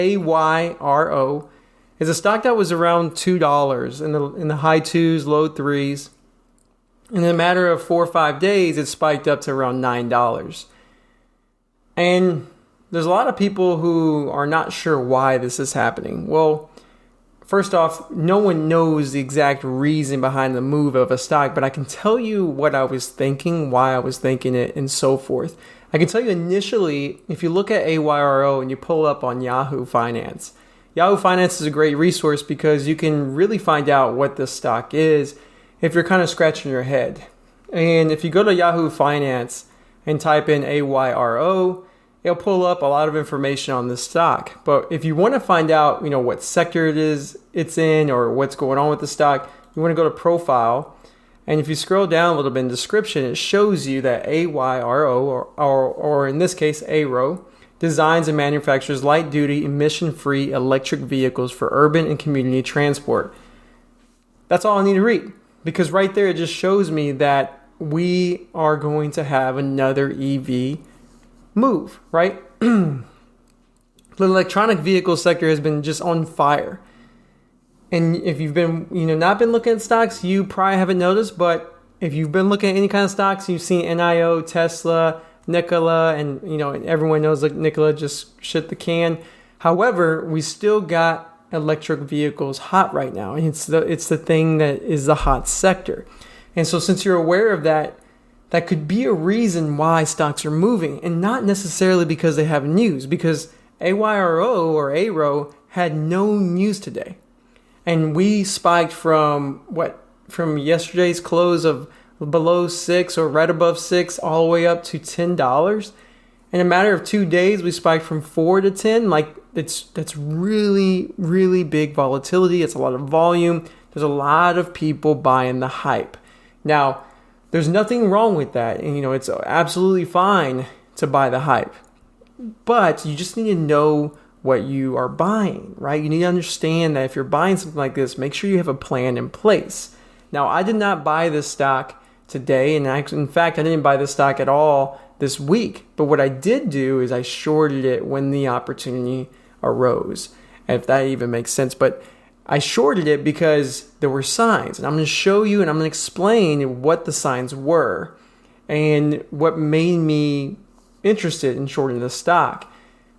AYRO is a stock that was around $2 in the high twos, low threes. In a matter of 4 or 5 days, it spiked up to around $9. And there's a lot of people who are not sure why this is happening. Well, first off, no one knows the exact reason behind the move of a stock, but I can tell you what I was thinking, why I was thinking it, and so forth. I can tell you initially, if you look at AYRO and you pull up on Yahoo Finance, Yahoo Finance is a great resource because you can really find out what this stock is if you're kind of scratching your head. And if you go to Yahoo Finance and type in AYRO, it'll pull up a lot of information on this stock. But if you want to find out, what sector it's in or what's going on with the stock, you want to go to profile. And if you scroll down a little bit in the description, it shows you that AYRO, or in this case, AYRO, designs and manufactures light-duty, emission-free electric vehicles for urban and community transport. That's all I need to read. Because right there, it just shows me that we are going to have another EV move, right? The electronic vehicle sector has been just on fire. And if you've been, not been looking at stocks, you probably haven't noticed. But if you've been looking at any kind of stocks, you've seen NIO, Tesla, Nikola, and everyone knows like Nikola just shit the can. However, we still got electric vehicles hot right now, and it's the thing that is the hot sector. And so since you're aware of that, that could be a reason why stocks are moving, and not necessarily because they have news, because AYRO or AYRO had no news today. And we spiked from yesterday's close of below 6 or right above 6 all the way up to $10. In a matter of 2 days, we spiked from 4 to 10. That's really, really big volatility. It's a lot of volume. There's a lot of people buying the hype. Now, there's nothing wrong with that. And, it's absolutely fine to buy the hype. But you just need to know what you are buying, right? You need to understand that if you're buying something like this, make sure you have a plan in place. Now, I did not buy this stock today. And in fact, I didn't buy this stock at all this week. But what I did do is I shorted it when the opportunity arose, if that even makes sense. But I shorted it because there were signs, and I'm going to show you and I'm going to explain what the signs were and what made me interested in shorting the stock.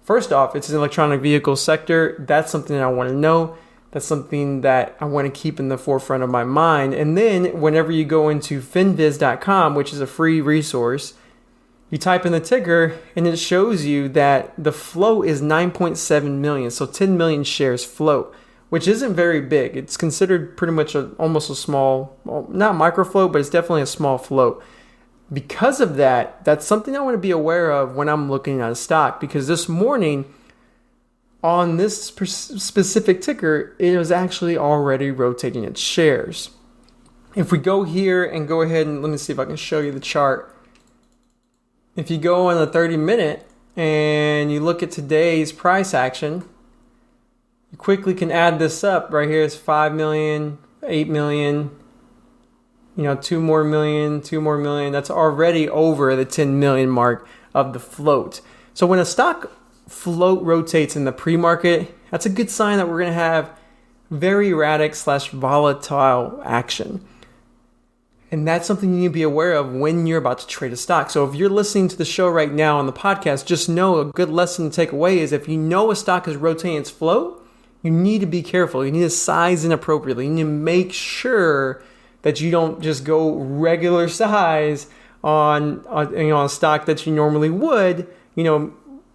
First off, it's an electronic vehicle sector. That's something that I want to know. That's something that I want to keep in the forefront of my mind. And then whenever you go into finviz.com, which is a free resource, you type in the ticker and it shows you that the float is 9.7 million. So 10 million shares float, which isn't very big. It's considered pretty much almost a small, not micro float, but it's definitely a small float. Because of that, that's something I want to be aware of when I'm looking at a stock. Because this morning, on this specific ticker, it was actually already rotating its shares. If we go here and go ahead and let me see if I can show you the chart. If you go on the 30-minute and you look at today's price action, you quickly can add this up. Right here is 5 million, 8 million, 2 more million. That's already over the 10 million mark of the float. So when a stock float rotates in the pre-market, that's a good sign that we're going to have very erratic / volatile action. And that's something you need to be aware of when you're about to trade a stock. So if you're listening to the show right now on the podcast, just know a good lesson to take away is if you know a stock is rotating its float, you need to be careful. You need to size in appropriately. You need to make sure that you don't just go regular size on a stock that you normally would,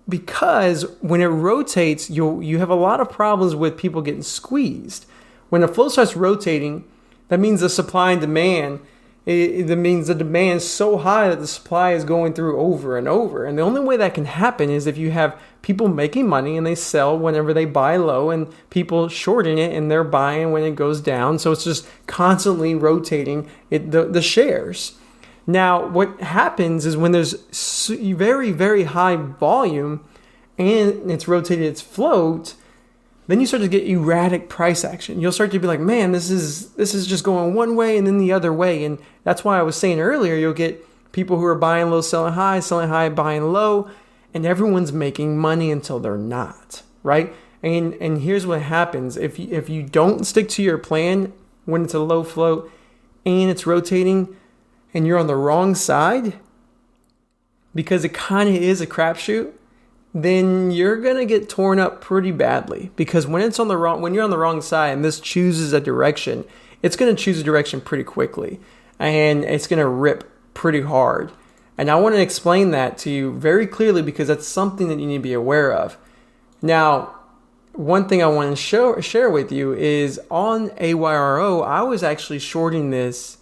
because when it rotates, you have a lot of problems with people getting squeezed. When the float starts rotating, that means the supply and demand. That means the demand is so high that the supply is going through over and over. And the only way that can happen is if you have people making money and they sell whenever they buy low, and people shorting it and they're buying when it goes down. So it's just constantly rotating the shares. Now, what happens is when there's very, very high volume and it's rotated its float, then you start to get erratic price action. You'll start to be like, man, this is just going one way and then the other way. And that's why I was saying earlier, you'll get people who are buying low, selling high, buying low, and everyone's making money until they're not, right? And here's what happens. If you don't stick to your plan when it's a low float and it's rotating and you're on the wrong side, because it kind of is a crapshoot, then you're going to get torn up pretty badly. Because when you're on the wrong side and this chooses a direction, it's going to choose a direction pretty quickly and it's going to rip pretty hard. And I want to explain that to you very clearly because that's something that you need to be aware of. Now, one thing I want to share with you is on AYRO, I was actually shorting this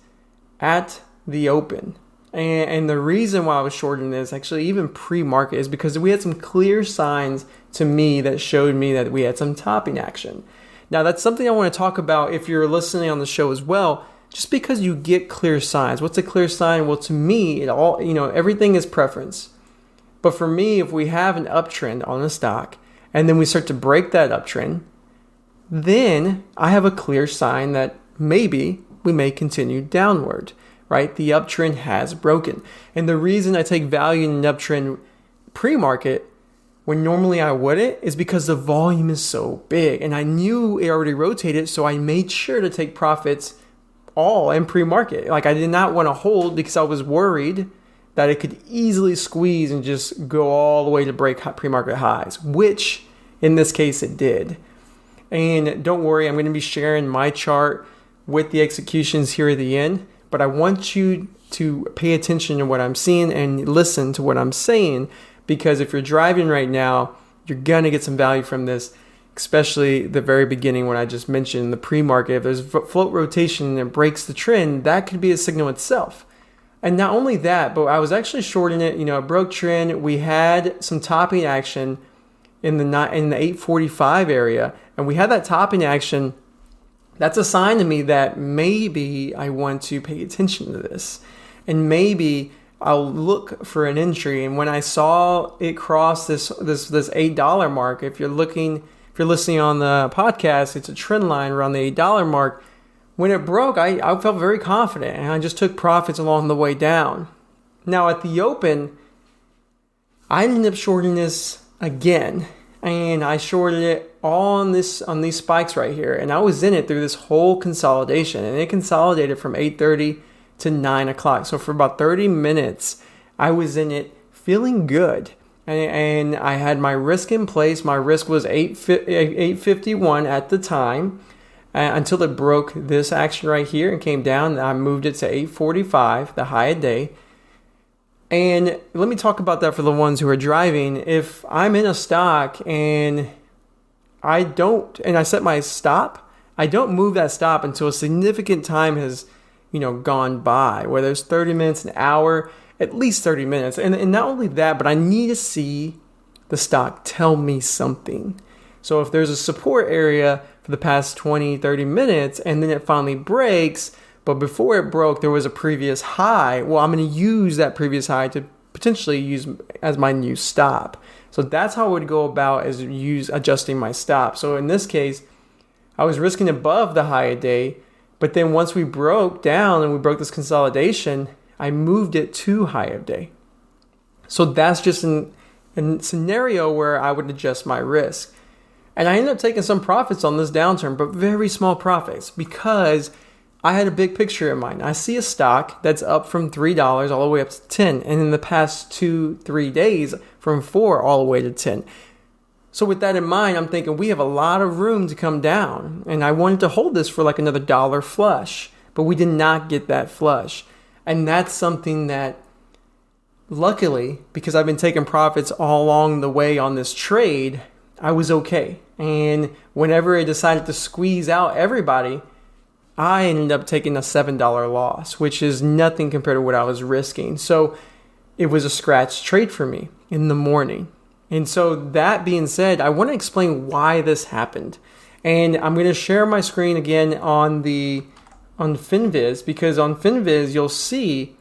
at the open. And the reason why I was shorting this, actually even pre-market, is because we had some clear signs to me that showed me that we had some topping action. Now, that's something I want to talk about if you're listening on the show as well. Just because you get clear signs. What's a clear sign? Well, to me, everything is preference. But for me, if we have an uptrend on a stock and then we start to break that uptrend, then I have a clear sign that maybe we may continue downward, right? The uptrend has broken. And the reason I take value in an uptrend pre-market when normally I wouldn't is because the volume is so big. And I knew it already rotated, so I made sure to take profits all in pre-market. Like I did not want to hold because I was worried that it could easily squeeze and just go all the way to break pre-market highs, which in this case it did. And don't worry, I'm going to be sharing my chart with the executions here at the end, but I want you to pay attention to what I'm seeing and listen to what I'm saying, because if you're driving right now, you're going to get some value from this, especially the very beginning when I just mentioned the pre-market. If there's float rotation and it breaks the trend, that could be a signal itself. And not only that, but I was actually shorting it. It broke trend. We had some topping action in the 845 area, and we had that topping action. That's a sign to me that maybe I want to pay attention to this, and maybe I'll look for an entry. And when I saw it cross this $8 mark, if you're listening on the podcast, it's a trend line around the $8 mark. When it broke, I felt very confident, and I just took profits along the way down. Now at the open, I ended up shorting this again, and I shorted it on these spikes right here, and I was in it through this whole consolidation, and it consolidated from 8:30 to 9 o'clock. So for about 30 minutes, I was in it feeling good. And I had my risk in place. My risk was 851 at the time until it broke this action right here and came down. I moved it to 845, the high of day. And let me talk about that for the ones who are driving. If I'm in a stock and I set my stop, I don't move that stop until a significant time has gone by, whether it's 30 minutes, an hour, at least 30 minutes. And not only that, but I need to see the stock tell me something. So if there's a support area for the past 20, 30 minutes, and then it finally breaks, but before it broke, there was a previous high, well, I'm going to use that previous high to potentially use as my new stop. So that's how I would go about adjusting my stop. So in this case, I was risking above the high a day, but then once we broke down and we broke this consolidation, I moved it to high of day. So that's just a scenario where I would adjust my risk. And I ended up taking some profits on this downturn, but very small profits because I had a big picture in mind. I see a stock that's up from $3 all the way up to 10. And in the past 2-3 days, from 4 all the way to 10. So with that in mind, I'm thinking we have a lot of room to come down. And I wanted to hold this for like another dollar flush, but we did not get that flush. And that's something that, luckily, because I've been taking profits all along the way on this trade, I was okay. And whenever it decided to squeeze out everybody, I ended up taking a $7 loss, which is nothing compared to what I was risking. So it was a scratch trade for me in the morning. And so that being said, I want to explain why this happened. And I'm going to share my screen again on FinViz, because on FinViz, you'll see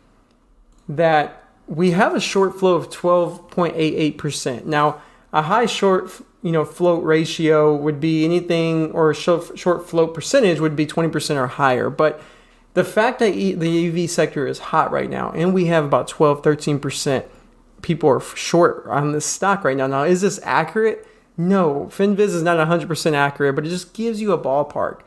that we have a short flow of 12.88%. Now, a high short float ratio would be anything, or a short float percentage would be 20% or higher. But the fact that the EV sector is hot right now, and we have about 12, 13% people are short on this stock right now. Now, is this accurate? No, FinViz is not 100% accurate, but it just gives you a ballpark.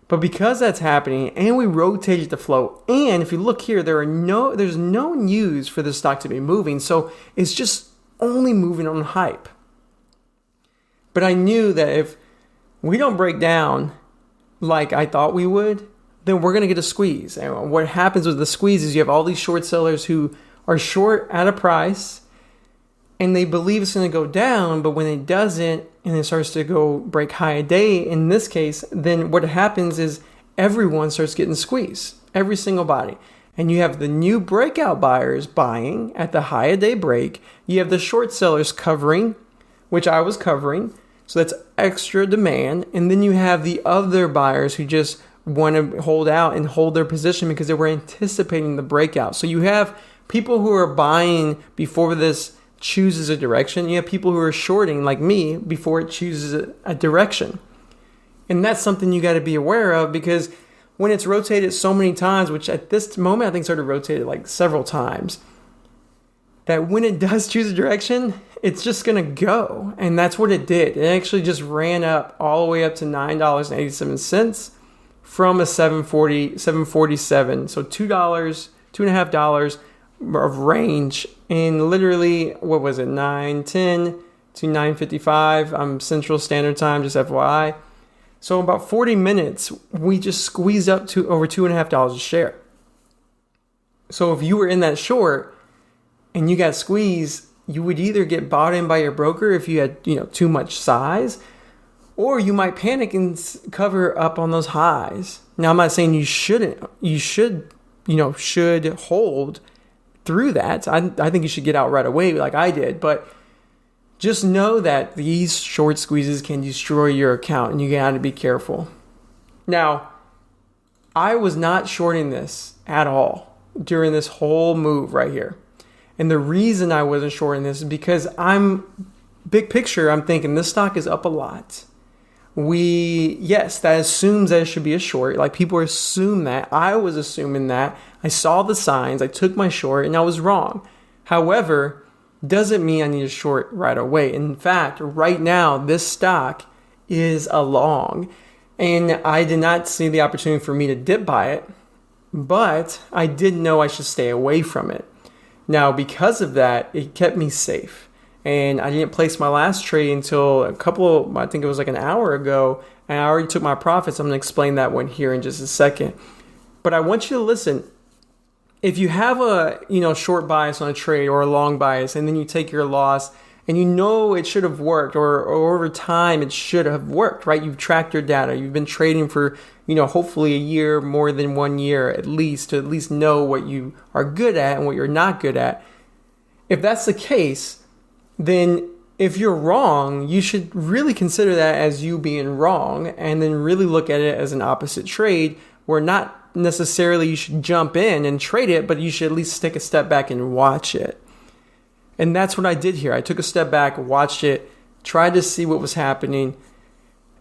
But because that's happening, and we rotated the flow, and if you look here, there's no news for this stock to be moving, so it's just only moving on hype. But I knew that if we don't break down like I thought we would, then we're going to get a squeeze. And what happens with the squeeze is you have all these short sellers who are short at a price, and they believe it's going to go down, but when it doesn't, and it starts to go break high a day, in this case, then what happens is everyone starts getting squeezed, every single body. And you have the new breakout buyers buying at the high a day break. You have the short sellers covering, which I was covering. So that's extra demand. And then you have the other buyers who just want to hold out and hold their position because they were anticipating the breakout. So you have people who are buying before this chooses a direction. You have people who are shorting like me before it chooses a direction. And that's something you got to be aware of, because when it's rotated so many times, which at this moment I think started rotated like several times, that when it does choose a direction, it's just going to go. And that's what it did. It actually just ran up all the way up to $9.87 from a $7.47. So $2.50 of range in literally, what was it, 9:10 to 9:55. Central Standard Time, just FYI. So about 40 minutes, we just squeezed up to over $2.50 a share. So if you were in that short and you got squeezed, you would either get bought in by your broker if you had, too much size, or you might panic and cover up on those highs. Now, I'm not saying you shouldn't. You should hold through that. I think you should get out right away like I did, but just know that these short squeezes can destroy your account, and you got to be careful. Now, I was not shorting this at all during this whole move right here. And the reason I wasn't shorting this is because big picture, I'm thinking this stock is up a lot. That assumes that it should be a short. Like, people assume that. I was assuming that. I saw the signs. I took my short, and I was wrong. However, doesn't mean I need a short right away. In fact, right now, this stock is a long, and I did not see the opportunity for me to dip buy it, but I did know I should stay away from it. Now, because of that, it kept me safe. And I didn't place my last trade until I think it was like an hour ago, and I already took my profits. I'm going to explain that one here in just a second. But I want you to listen. If you have a short bias on a trade or a long bias, and then you take your loss, and it should have worked, or over time it should have worked, right? You've tracked your data. You've been trading for hopefully a year, more than 1 year at least, to at least know what you are good at and what you're not good at. If that's the case, then if you're wrong, you should really consider that as you being wrong, and then really look at it as an opposite trade, where not necessarily you should jump in and trade it, but you should at least take a step back and watch it. And that's what I did here. I took a step back, watched it, tried to see what was happening,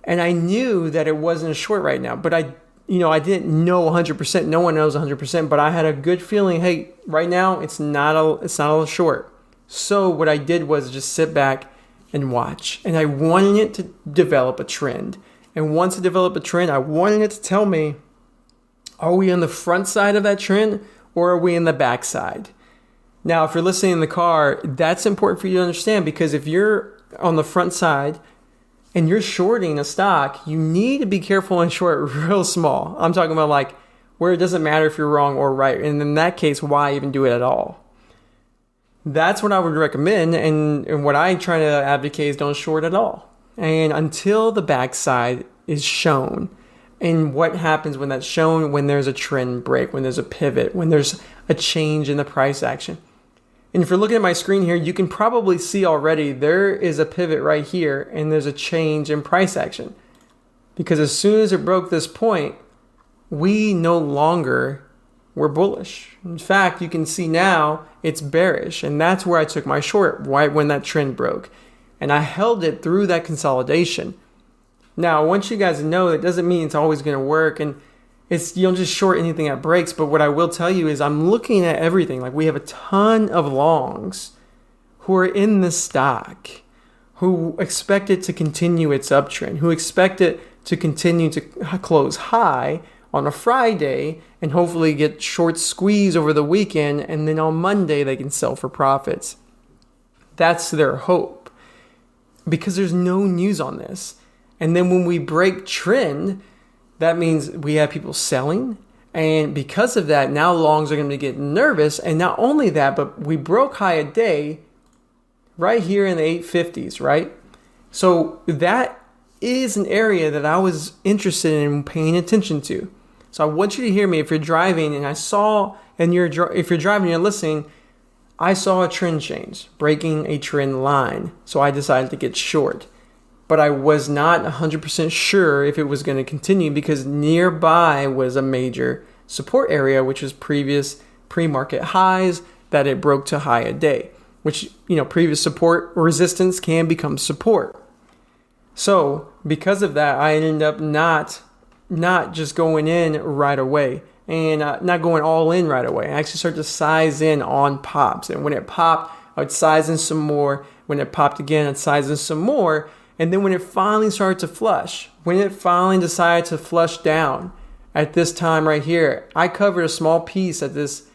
and I knew that it wasn't a short right now, but I didn't know 100%. No one knows 100%, but I had a good feeling, hey, right now it's not a short. So what I did was just sit back and watch. And I wanted it to develop a trend. And once it developed a trend, I wanted it to tell me, are we on the front side of that trend, or are we in the back side? Now, if you're listening in the car, that's important for you to understand, because if you're on the front side and you're shorting a stock, you need to be careful and short real small. I'm talking about like where it doesn't matter if you're wrong or right. And in that case, why even do it at all? That's what I would recommend, and what I try to advocate is don't short at all. And until the backside is shown, and what happens when that's shown, when there's a trend break, when there's a pivot, when there's a change in the price action. And if you're looking at my screen here, you can probably see already there is a pivot right here, and there's a change in price action. Because as soon as it broke this point, we no longer were bullish. In fact, you can see now it's bearish, and that's where I took my short, right when that trend broke. And I held it through that consolidation. Now, I want you guys to know that doesn't mean it's always going to work, and you don't just short anything that breaks. But what I will tell you is I'm looking at everything. Like, we have a ton of longs who are in this stock, who expect it to continue its uptrend, who expect it to continue to close high on a Friday and hopefully get short squeeze over the weekend, and then on Monday they can sell for profits. That's their hope, because there's no news on this. And then when we break trend, that means we have people selling. And because of that, now longs are going to get nervous. And not only that, but we broke high a day right here in the 850s, right? So that is an area that I was interested in paying attention to. So I want you to hear me. If you're driving and if you're driving and you're listening, I saw a trend change, breaking a trend line. So I decided to get short. But I was not 100% sure if it was going to continue, because nearby was a major support area, which was previous pre-market highs that it broke to high a day, which, previous support or resistance can become support. So because of that, I ended up not just going in right away and not going all in right away. I actually started to size in on pops. And when it popped, I would size in some more. When it popped again, I'd size in some more. And then when it finally started to flush, when it finally decided to flush down at this time right here, I covered a small piece at this,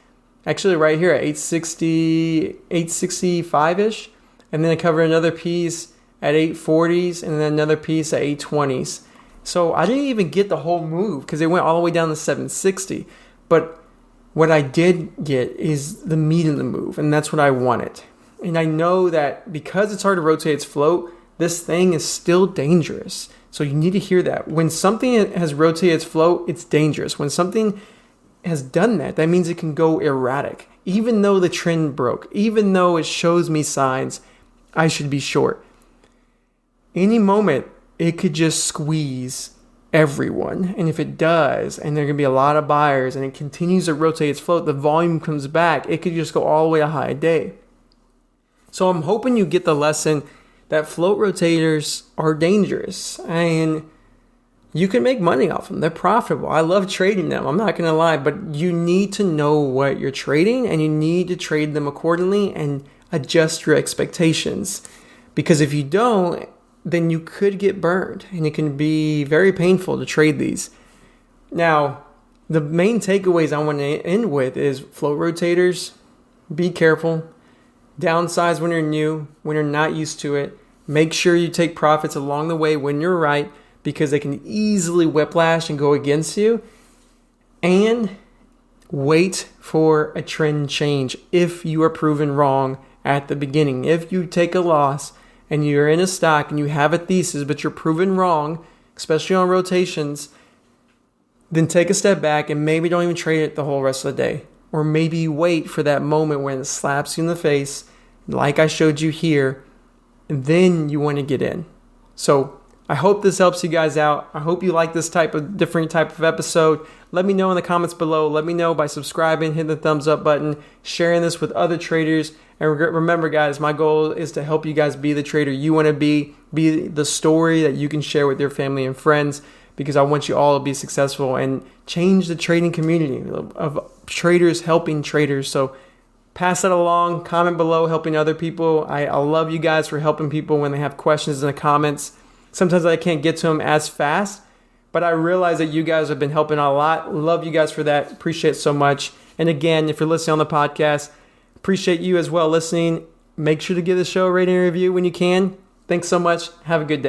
actually right here at 865-ish. And then I covered another piece at 840s and then another piece at 820s. So I didn't even get the whole move because it went all the way down to 760. But what I did get is the meat of the move, and that's what I wanted. And I know that because it's hard to rotate its float, this thing is still dangerous. So you need to hear that. When something has rotated its float, it's dangerous. When something has done that, that means it can go erratic. Even though the trend broke, even though it shows me signs I should be short. Any moment, it could just squeeze everyone. And if it does, and there are going to be a lot of buyers, and it continues to rotate its float, the volume comes back, it could just go all the way to high day. So I'm hoping you get the lesson that float rotators are dangerous and you can make money off them. They're profitable. I love trading them. I'm not going to lie, but you need to know what you're trading and you need to trade them accordingly and adjust your expectations. Because if you don't, then you could get burned and it can be very painful to trade these. Now, the main takeaways I want to end with is float rotators, be careful. Downsize when you're new, when you're not used to it. Make sure you take profits along the way when you're right, because they can easily whiplash and go against you. And wait for a trend change if you are proven wrong at the beginning. If you take a loss and you're in a stock and you have a thesis, but you're proven wrong, especially on rotations, then take a step back and maybe don't even trade it the whole rest of the day. Or maybe wait for that moment when it slaps you in the face, like I showed you here, and then you want to get in. So I hope this helps you guys out. I hope you like this different type of episode. Let me know in the comments below. Let me know by subscribing, hitting the thumbs up button, sharing this with other traders. And remember, guys, my goal is to help you guys be the trader you want to be the story that you can share with your family and friends, because I want you all to be successful and change the trading community of traders helping traders. So pass that along, comment below, helping other people. I love you guys for helping people when they have questions in the comments. Sometimes I can't get to them as fast, but I realize that you guys have been helping a lot. Love you guys for that. Appreciate it so much. And again, if you're listening on the podcast, appreciate you as well listening. Make sure to give the show a rating and review when you can. Thanks so much. Have a good day.